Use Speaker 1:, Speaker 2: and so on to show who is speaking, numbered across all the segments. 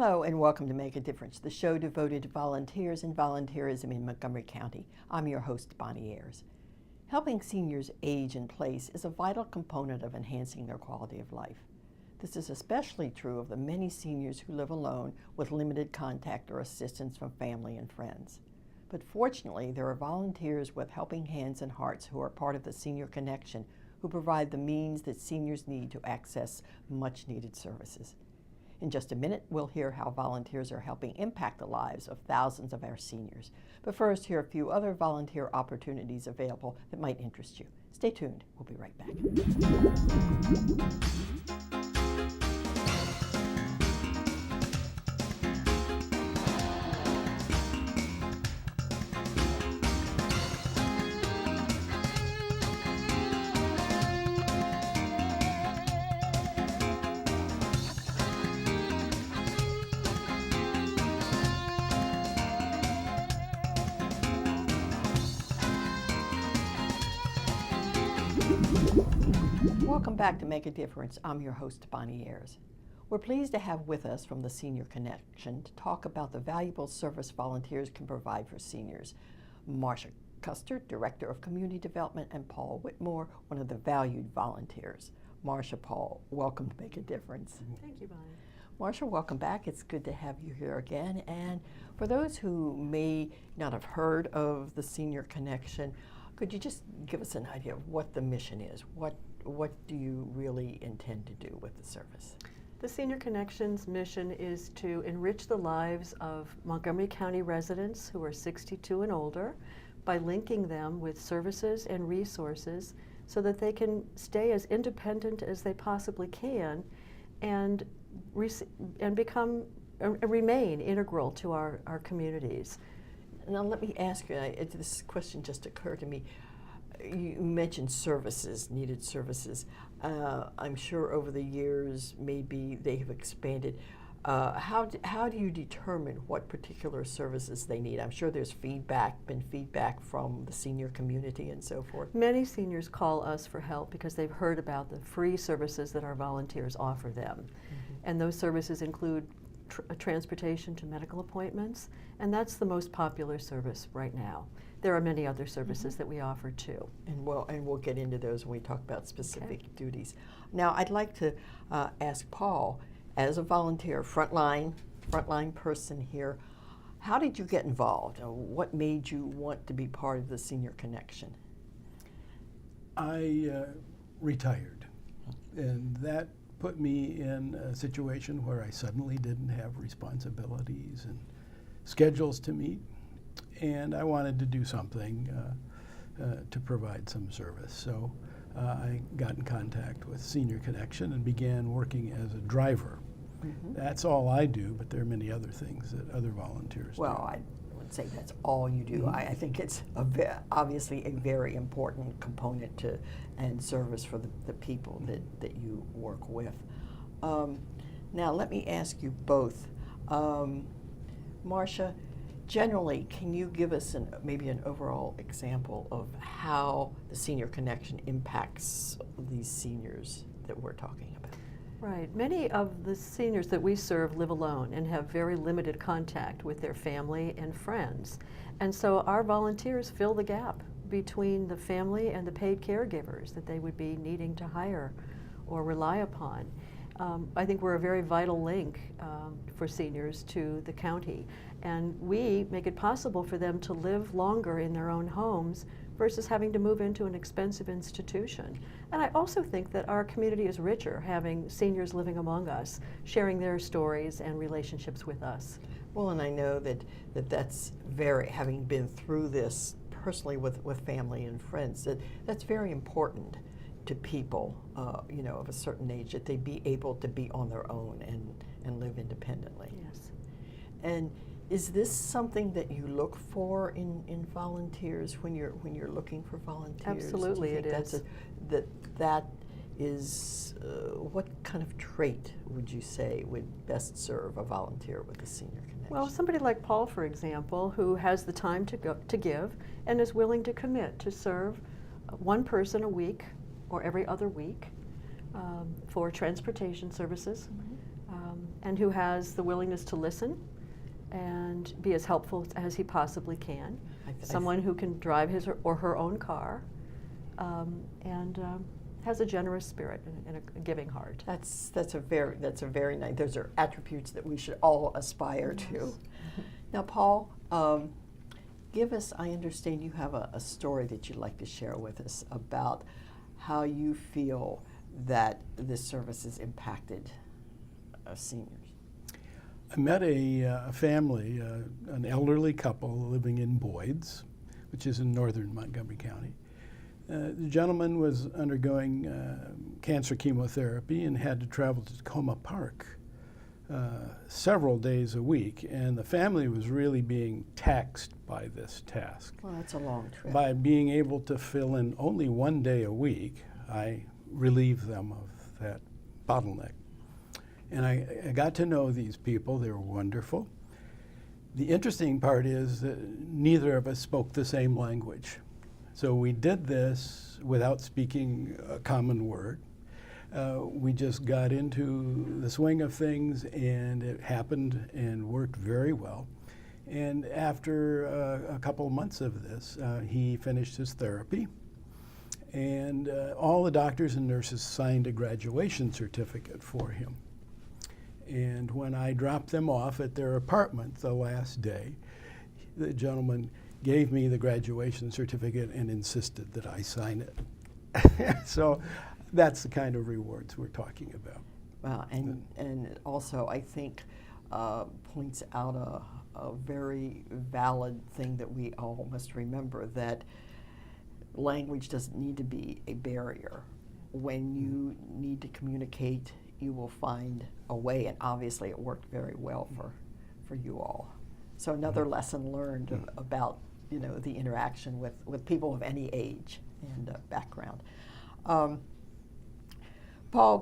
Speaker 1: Hello and welcome to Make a Difference, the show devoted to volunteers and volunteerism in Montgomery County. I'm your host, Bonnie Ayers. Helping seniors age in place is a vital component of enhancing their quality of life. This is especially true of the many seniors who live alone with limited contact or assistance from family and friends. But fortunately, there are volunteers with helping hands and hearts who are part of the Senior Connection who provide the means that seniors need to access much-needed services. In just a minute, we'll hear how volunteers are helping impact the lives of thousands of our seniors. But first, here are a few other volunteer opportunities available that might interest you. Stay tuned. We'll be right back. Welcome back to Make a Difference. I'm your host, Bonnie Ayers. We're pleased to have with us from the Senior Connection to talk about the valuable service volunteers can provide for seniors. Marcia, Custer, Director of Community Development, and Paul Whitmore, one of the valued volunteers. Marcia, Paul, welcome to Make a Difference.
Speaker 2: Thank you, Bonnie.
Speaker 1: Marcia, welcome back. It's good to have you here again. And for those who may not have heard of the Senior Connection, could you just give us an idea of what the mission is? What do you really intend to do with the service?
Speaker 2: The Senior Connection's mission is to enrich the lives of Montgomery County residents who are 62 and older by linking them with services and resources so that they can stay as independent as they possibly can and remain integral to our communities.
Speaker 1: Now let me ask you, this question just occurred to me. You mentioned services, needed services. I'm sure over the years maybe they have expanded. How do you determine what particular services they need? I'm sure there's been feedback from the senior community and so forth.
Speaker 2: Many seniors call us for help because they've heard about the free services that our volunteers offer them. Mm-hmm. And those services include transportation to medical appointments, and that's the most popular service right now. There are many other services that we offer too.
Speaker 1: And we'll get into those when we talk about specific duties. Now I'd like to ask Paul, as a volunteer, frontline person here, how did you get involved? What made you want to be part of the Senior Connection?
Speaker 3: I retired, and that put me in a situation where I suddenly didn't have responsibilities and schedules to meet, and I wanted to do something to provide some service. So I got in contact with Senior Connection and began working as a driver. Mm-hmm. That's all I do, but there are many other things that other volunteers do.
Speaker 1: Well, I wouldn't say that's all you do. Mm-hmm. I think it's obviously a very important component and service for the people that you work with. Now let me ask you both. Marcia, generally, can you give us maybe an overall example of how the Senior Connection impacts these seniors that we're talking about?
Speaker 2: Right. Many of the seniors that we serve live alone and have very limited contact with their family and friends. And so our volunteers fill the gap between the family and the paid caregivers that they would be needing to hire or rely upon. I think we're a very vital link for seniors to the county, and we make it possible for them to live longer in their own homes versus having to move into an expensive institution. And I also think that our community is richer having seniors living among us, sharing their stories and relationships with us.
Speaker 1: Well, and I know that's having been through this personally with family and friends, that's very important to people, of a certain age, that they be able to be on their own and live independently.
Speaker 2: Yes.
Speaker 1: And is this something that you look for in volunteers when you're looking for volunteers?
Speaker 2: Absolutely, it is.
Speaker 1: That is what kind of trait would you say would best serve a volunteer with the Senior Connection?
Speaker 2: Well, somebody like Paul, for example, who has the time to give and is willing to commit to serve one person a week or every other week for transportation services. Mm-hmm. and who has the willingness to listen and be as helpful as he possibly can. Someone who can drive his or her own car, and has a generous spirit and a giving heart.
Speaker 1: That's a very nice. Those are attributes that we should all aspire to. Now, Paul, give us. I understand you have a story that you'd like to share with us about how you feel that this service has impacted seniors.
Speaker 3: I met a family, an elderly couple living in Boyd's, which is in northern Montgomery County. The gentleman was undergoing cancer chemotherapy and had to travel to Tacoma Park several days a week, and the family was really being taxed by this task.
Speaker 1: Well, that's a long trip.
Speaker 3: By being able to fill in only one day a week, I relieved them of that bottleneck. And I got to know these people. They were wonderful. The interesting part is that neither of us spoke the same language. So we did this without speaking a common word. We just got into the swing of things, and it happened and worked very well. And after a couple of months of this, he finished his therapy. And all the doctors and nurses signed a graduation certificate for him. And when I dropped them off at their apartment the last day, the gentleman gave me the graduation certificate and insisted that I sign it. So that's the kind of rewards we're talking about.
Speaker 1: Well, and it also, I think, points out a very valid thing that we all must remember, that language doesn't need to be a barrier. When you need to communicate, you will find a way, and obviously it worked very well for you all. So another lesson learned about, the interaction with people of any age and background. Paul,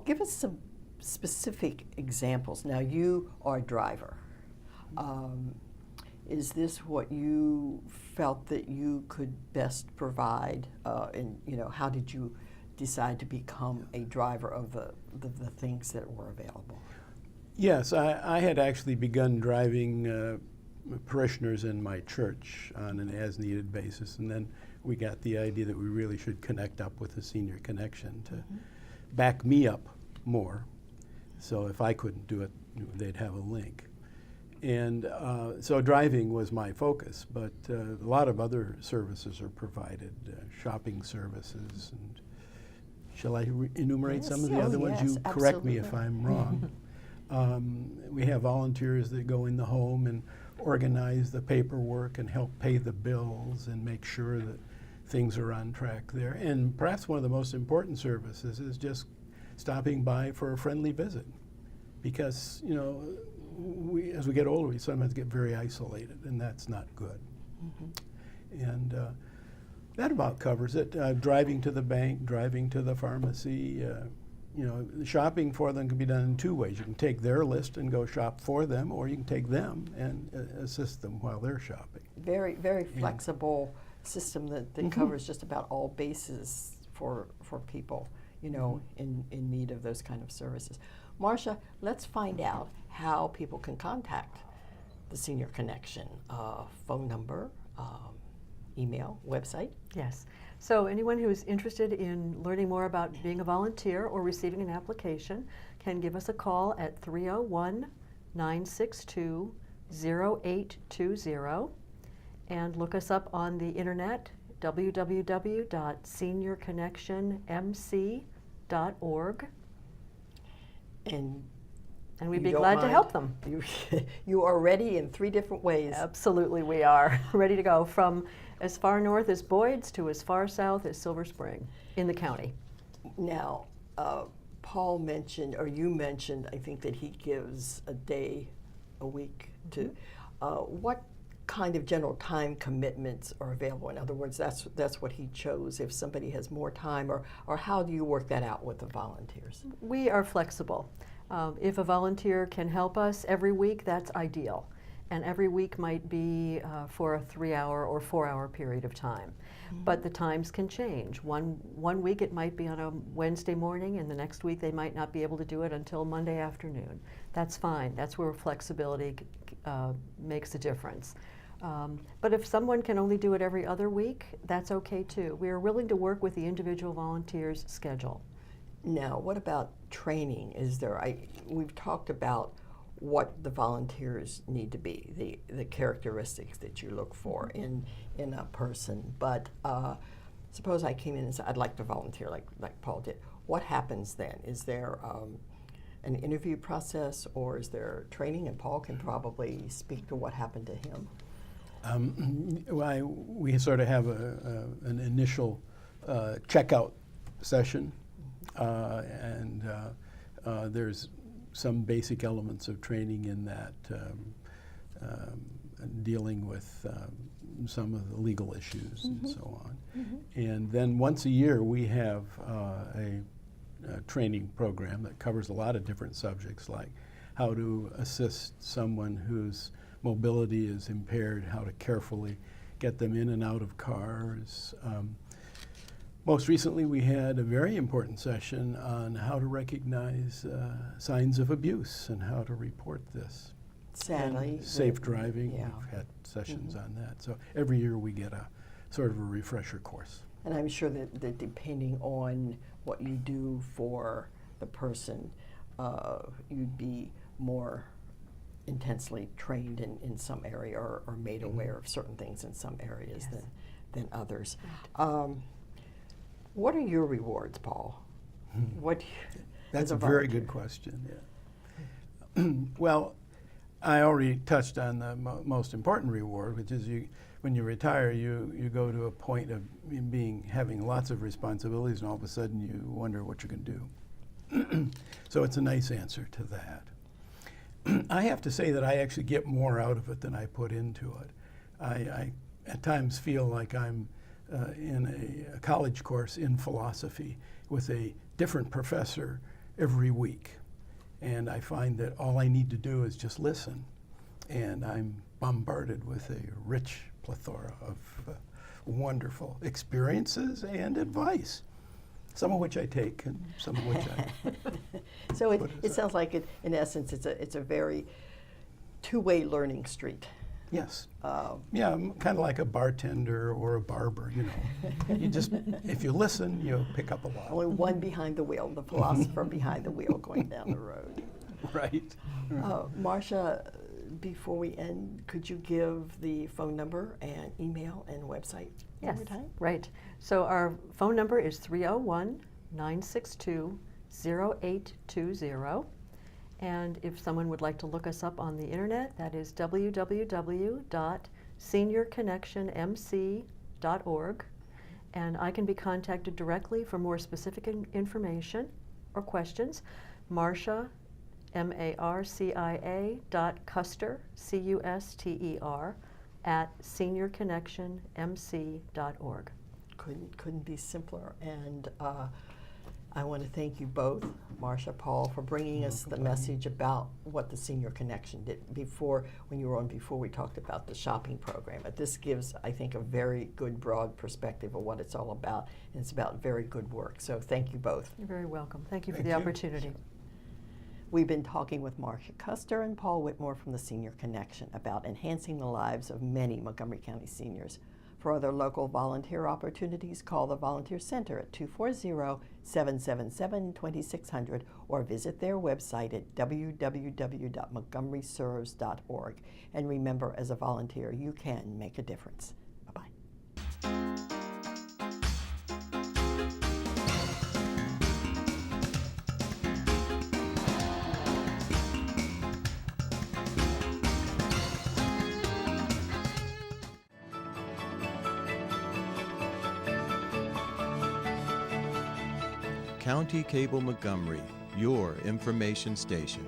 Speaker 1: give us some specific examples. Now, you are a driver. Is this what you felt that you could best provide? And how did you decide to become a driver of the things that were available?
Speaker 3: Yes, I had actually begun driving parishioners in my church on an as-needed basis, and then we got the idea that we really should connect up with the Senior Connection to back me up more. So if I couldn't do it, they'd have a link. And so driving was my focus, but a lot of other services are provided, shopping services. And shall I enumerate some of the other ones? You correct me if I'm wrong. We have volunteers that go in the home and organize the paperwork and help pay the bills and make sure that things are on track there. And perhaps one of the most important services is just stopping by for a friendly visit, because as we get older, we sometimes get very isolated, and that's not good. And that about covers it. Driving to the bank, driving to the pharmacy. Shopping for them can be done in two ways. You can take their list and go shop for them, or you can take them and assist them while they're shopping.
Speaker 1: Very, very flexible system that covers just about all bases for people, in need of those kind of services. Marcia, let's find out how people can contact the Senior Connection. Phone number, email, website.
Speaker 2: Yes. So anyone who is interested in learning more about being a volunteer or receiving an application can give us a call at 301-962-0820 and look us up on the internet, www.seniorconnectionmc.org. And we'd be glad to help them.
Speaker 1: You are ready in 3 different ways.
Speaker 2: Absolutely, we are ready to go, from as far north as Boyd's to as far south as Silver Spring in the county.
Speaker 1: Now, Paul mentioned, or you mentioned, I think, that he gives a day a week to. What kind of general time commitments are available? In other words, that's what he chose. If somebody has more time, or how do you work that out with the volunteers?
Speaker 2: We are flexible. If a volunteer can help us every week, that's ideal. And every week might be for a 3-hour or 4-hour period of time. But the times can change. One week it might be on a Wednesday morning, and the next week they might not be able to do it until Monday afternoon. that's fine. That's where flexibility makes a difference. But if someone can only do it every other week, that's okay too. We are willing to work with the individual volunteer's schedule.
Speaker 1: Now, what about training? We've talked about what the volunteers need to be, the characteristics that you look for in a person. But suppose I came in and said, I'd like to volunteer like Paul did. What happens then? Is there an interview process, or is there training? And Paul can probably speak to what happened to him.
Speaker 3: We sort of have an initial checkout session, and there's some basic elements of training in that, dealing with some of the legal issues and so on. And then once a year we have a training program that covers a lot of different subjects, like how to assist someone whose mobility is impaired, how to carefully get them in and out of cars. Most recently we had a very important session on how to recognize signs of abuse and how to report this.
Speaker 1: Sadly.
Speaker 3: Safe driving,
Speaker 1: yeah.
Speaker 3: we've had sessions on that. So every year we get a sort of a refresher course.
Speaker 1: And I'm sure that depending on what you do for the person, you'd be more intensely trained in some area, or made aware of certain things in some areas than others. What are your rewards, Paul?
Speaker 3: That's a very good question. Yeah. Well, I already touched on the most important reward, which is when you retire, you go to a point of having lots of responsibilities, and all of a sudden you wonder what you're going to do. So it's a nice answer to that. I have to say that I actually get more out of it than I put into it. I at times feel like I'm in a college course in philosophy with a different professor every week. And I find that all I need to do is just listen. And I'm bombarded with a rich plethora of wonderful experiences and advice, some of which I take and some of which I
Speaker 1: So it sounds like, in essence, it's a very two-way learning street.
Speaker 3: Yes. Yeah, I'm kind of like a bartender or a barber, you know. You just, if you listen, you'll pick up a lot.
Speaker 1: Only one behind the wheel, the philosopher behind the wheel going down the road.
Speaker 3: Right.
Speaker 1: Marcia, before we end, could you give the phone number and email and website one more time?
Speaker 2: Right. So our phone number is 301-962-0820. And if someone would like to look us up on the internet, that is www.seniorconnectionmc.org. And I can be contacted directly for more specific information or questions. Marcia, Marcia .Custer, Custer, at seniorconnectionmc.org.
Speaker 1: Couldn't be simpler. And I want to thank you both, Marcia, Paul, for bringing us the message about what the Senior Connection did. When you were on before, we talked about the shopping program. But this gives, I think, a very good, broad perspective of what it's all about. And it's about very good work. So thank you both.
Speaker 2: You're very welcome. Thank you for the opportunity.
Speaker 1: We've been talking with Marcia Custer and Paul Whitmore from the Senior Connection about enhancing the lives of many Montgomery County seniors. For other local volunteer opportunities, call the Volunteer Center at 240-777-2600 or visit their website at www.montgomeryserves.org. And remember, as a volunteer, you can make a difference. Bye-bye.
Speaker 4: County Cable Montgomery, your information station.